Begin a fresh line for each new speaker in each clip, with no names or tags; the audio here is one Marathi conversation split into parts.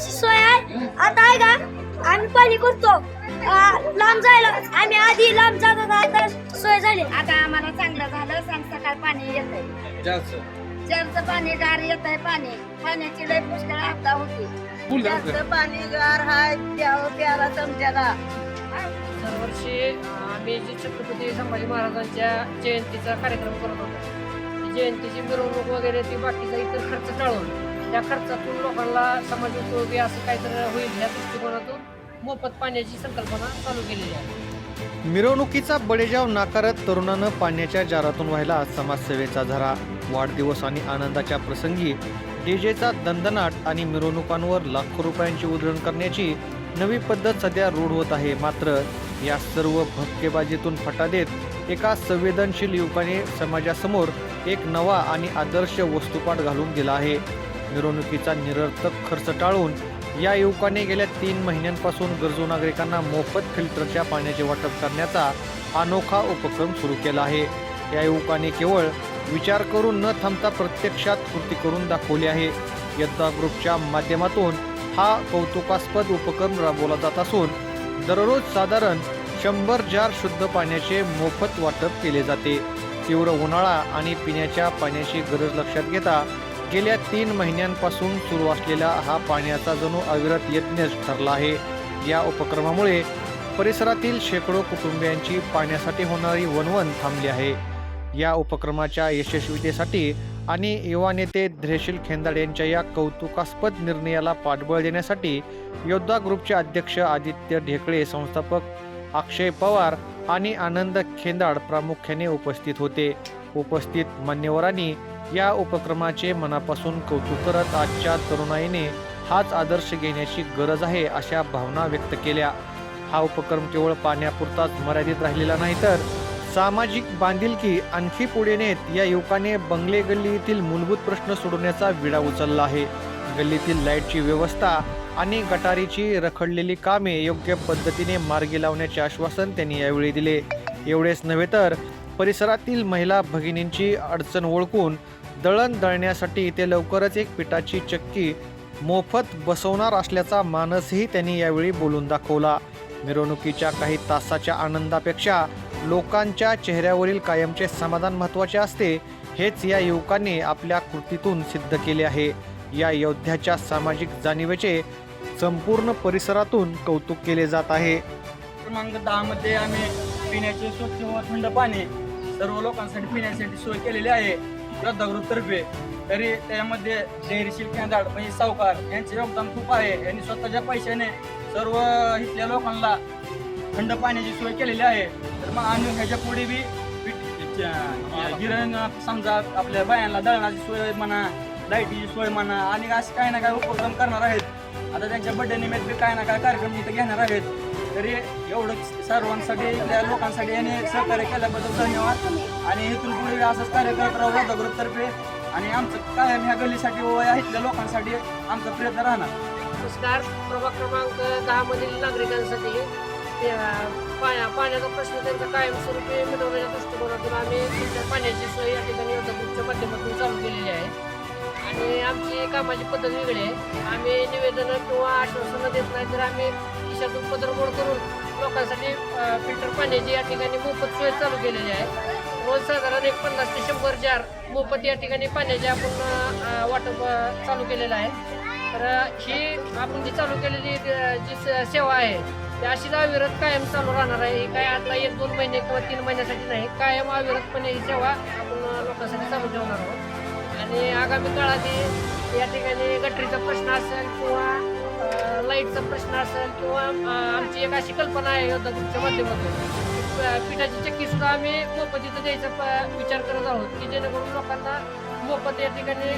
पाण्याची सोय आहे आता आहे का आम्ही पाणी करतो लांब जायला आम्ही आधी लांब जात होतो आता सोय झाली
आता आम्हाला चांगलं झालं सकाळ पाणी येतंय जलचं पाणी गार येतंय पाण्याची लय पुष्कळ आपदा होती जास्त पाणी गार हाय प्याला समजायला
दरवर्षी आम्ही जे छत्रपती संभाजी महाराजांच्या जयंतीचा कार्यक्रम करत होतो जयंतीची मिरवणूक वगैरे ती बाकीचा इतर खर्च टाळून त्या खर्चातून लोकांना समाज उपयोगी असं काहीतरी होईल या दृष्टिकोनातून मोफत पाण्याची संकल्पना चालू केलेली आहे।
मिरवणुकीचा बडेजाव नाकारत तरुणानं पाण्याच्या जारातून व्हायला समाजसेवेचा झरा। वाढदिवस आणि आनंदाच्या प्रसंगी डीजेचा दणदणाट आणि मिरवणुकांवर लाखो रुपयांची उधळण करण्याची नवी पद्धत सध्या रूढ होत आहे। मात्र या सर्व भपकेबाजीतून फटा देत एका संवेदनशील युवकाने समाजासमोर एक नवा आणि आदर्श वस्तुपाठ घालून दिला आहे। मिरवणुकीचा निरर्थक खर्च टाळून या युवकाने गेल्या 3 महिन्यांपासून गरजू नागरिकांना मोफत फिल्टरच्या पाण्याचे वाटप करण्याचा अनोखा उपक्रम सुरू केला आहे। या युवकाने केवळ विचार करून न थांबता प्रत्यक्षात कृती करून दाखवली आहे। योद्धा ग्रुपच्या माध्यमातून हा कौतुकास्पद उपक्रम राबवला जात असून दररोज साधारण 100 जार शुद्ध पाण्याचे मोफत वाटप केले जाते। तीव्र उन्हाळा आणि पिण्याच्या पाण्याची गरज लक्षात घेता गेल्या 3 महिन्यांपासून सुरू असलेला हा पाण्याचा जणू अविरत यज्ञच ठरला आहे। या उपक्रमामुळे परिसरातील शेकडो कुटुंबियांची पाण्यासाठी होणारी वणवण थांबली आहे। या उपक्रमाच्या यशस्वीतेसाठी आणि युवा नेते धैर्यशील खेंदाड यांच्या या कौतुकास्पद निर्णयाला पाठबळ देण्यासाठी योद्धा ग्रुपचे अध्यक्ष आदित्य ढेकळे, संस्थापक अक्षय पवार आणि आनंद खेंदाड प्रामुख्याने उपस्थित होते। उपस्थित मान्यवरांनी या उपक्रमाचे मनापासून कौतुक करत आजच्या तरुणाईने हाच आदर्श घेण्याची गरज आहे अशा भावना व्यक्त केल्या। हा उपक्रम केवळ पाण्यापुरताच मर्यादित राहिलेला नाही तर सामाजिक बांधिलकी आणखी पुढे नेत या युवकाने बंगले गल्ली येथील मूलभूत प्रश्न सोडवण्याचा विडा उचलला आहे। गल्लीतील लाईटची व्यवस्था आणि गटारीची रखडलेली कामे योग्य पद्धतीने मार्गी लावण्याचे आश्वासन त्यांनी यावेळी दिले। एवढेच नव्हे तर परिसरातील महिला भगिनींची अडचण ओळखून दळण दळण्यासाठी ते लवकरच एक पिठाची चक्की मोफत बसवणार असल्याचा मानसही त्यांनी यावेळी बोलून दाखवला। मिरवणुकीच्या काही तासाच्या आनंदापेक्षा लोकांच्या चेहऱ्यावरील कायमचे समाधान महत्त्वाचे असते, हेच या युवकांनी आपल्या कृतीतून सिद्ध केले आहे। या योद्ध्याच्या सामाजिक जाणीवेचे संपूर्ण परिसरातून कौतुक केले जात आहे।
क्रमांक 10 मध्ये आम्ही पिण्याचे स्वच्छ व थंड पाणी सर्व लोकांसाठी पिण्यासाठी सोय केलेली आहे योद्धा ग्रुपतर्फे। तरी त्यामध्ये धैर्यशील खेंदाड म्हणजे सावकार यांचे योगदान खूप आहे। यांनी स्वतःच्या पैशाने सर्व इथल्या लोकांना थंड पाण्याची सोय केलेली आहे। तर मग आम्ही ह्याच्या पुढे बी गिरण समजा आपल्या बायांना दळणाची सोय म्हणा, लाईटीची सोय म्हणा आणि असे काही ना काही उपक्रम करणार आहेत। आता त्यांच्या बड्डे निमित्त बी काही ना काही कार्यक्रम इथे घेणार आहेत। तरी एवढं सर्वांसाठी इथल्या लोकांसाठी यांनी सहकार्य केल्याबद्दल धन्यवाद आणि इथून पुढे असंच कार्य करत राहू योद्धा ग्रुपतर्फे आणि आमचं कायम ह्या गल्लीसाठी व इथल्या लोकांसाठी आमचा प्रयत्न राहणार।
नमस्कार। प्रभाग क्रमांक 10 मधील नागरिकांसाठी पाण्याचा प्रश्न त्यांचा कायमस्वरूपी मिटवण्याच्या दृष्टिकोनातून आम्ही फिल्टर पाण्याची सोय या ठिकाणी योद्धा ग्रुपच्या माध्यमातून चालू केलेली आहे आणि आमची कामाची पद्धत वेगळी आहे। आम्ही निवेदनं किंवा आश्वासनं देत नाही तर आम्ही खिशातून पदरमोड करून लोकांसाठी फिल्टर पाण्याची या ठिकाणी मोफत सोय चालू केलेली आहे। रोज साधारण 50 ते 100 जार मोफत या ठिकाणी पाण्याचे आपण वाटप चालू केलेलं आहे। तर ही आपण जी चालू केलेली जी सेवा आहे ती अशीच अविरत कायम चालू राहणार आहे। ही काय आता 1-2 महिने किंवा 3 महिन्यासाठी नाही, कायम अविरतपणे ही सेवा आपण लोकांसाठी चालू ठेवणार आहोत आणि आगामी काळात या ठिकाणी गटरीचा प्रश्न असेल किंवा लाईटचा प्रश्न असेल किंवा आमची एक अशी कल्पना आहे योद्धा ग्रुपच्या माध्यमातून पिठाची चक्की सुद्धा आम्ही मोफत इथं द्यायचा विचार करत आहोत की जेणेकरून लोकांना मोफत या ठिकाणी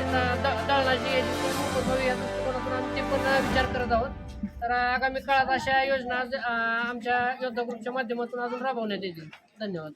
दळणाची मोफत व्हावी या दृष्टिकोनातून आम्ही ते पण विचार करत आहोत। तर आगामी काळात अशा योजना आमच्या योद्धा ग्रुपच्या माध्यमातून अजून राबवण्यात येतील। धन्यवाद।